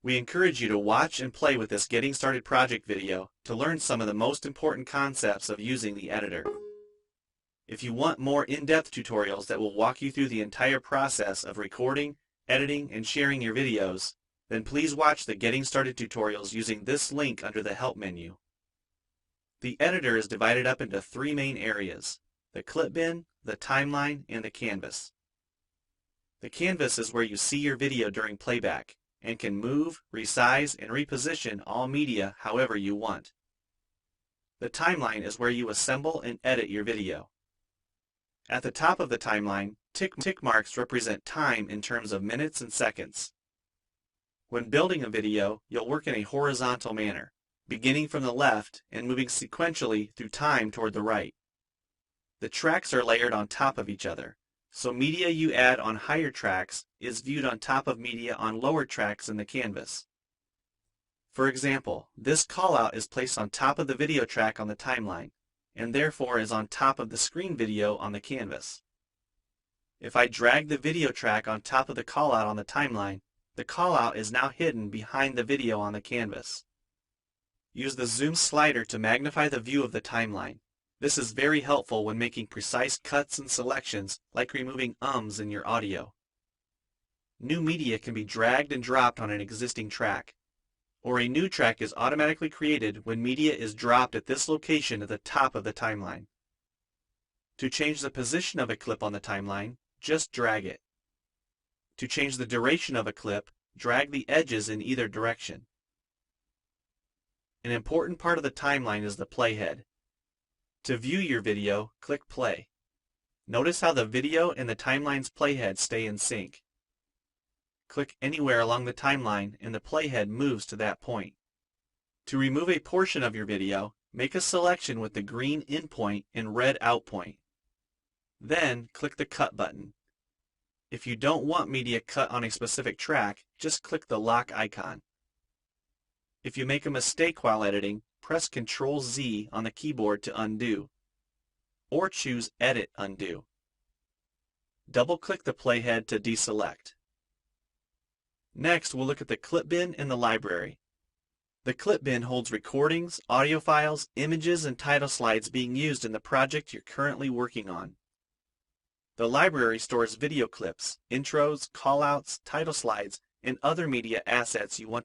We encourage you to watch and play with this Getting Started project video to learn some of the most important concepts of using the editor. If you want more in-depth tutorials that will walk you through the entire process of recording, editing, and sharing your videos, then please watch the Getting Started tutorials using this link under the Help menu. The editor is divided up into three main areas: the clip bin, the timeline, and the canvas. The canvas is where you see your video during playback, and can move, resize, and reposition all media however you want. The timeline is where you assemble and edit your video. At the top of the timeline, tick marks represent time in terms of minutes and seconds. When building a video, you'll work in a horizontal manner, beginning from the left and moving sequentially through time toward the right. The tracks are layered on top of each other, so media you add on higher tracks is viewed on top of media on lower tracks in the canvas. For example, this callout is placed on top of the video track on the timeline, and therefore is on top of the screen video on the canvas. If I drag the video track on top of the callout on the timeline, the callout is now hidden behind the video on the canvas. Use the zoom slider to magnify the view of the timeline. This is very helpful when making precise cuts and selections, like removing ums in your audio. New media can be dragged and dropped on an existing track, or a new track is automatically created when media is dropped at this location at the top of the timeline. To change the position of a clip on the timeline, just drag it. To change the duration of a clip, drag the edges in either direction. An important part of the timeline is the playhead. To view your video, click play. Notice how the video and the timeline's playhead stay in sync. Click anywhere along the timeline and the playhead moves to that point. To remove a portion of your video, make a selection with the green in point and red out point. Then click the cut button. If you don't want media cut on a specific track, just click the lock icon. If you make a mistake while editing, press Ctrl-Z on the keyboard to undo, or choose Edit Undo. Double-click the playhead to deselect. Next, we'll look at the clip bin and the library. The clip bin holds recordings, audio files, images, and title slides being used in the project you're currently working on. The library stores video clips, intros, callouts, title slides, and other media assets you want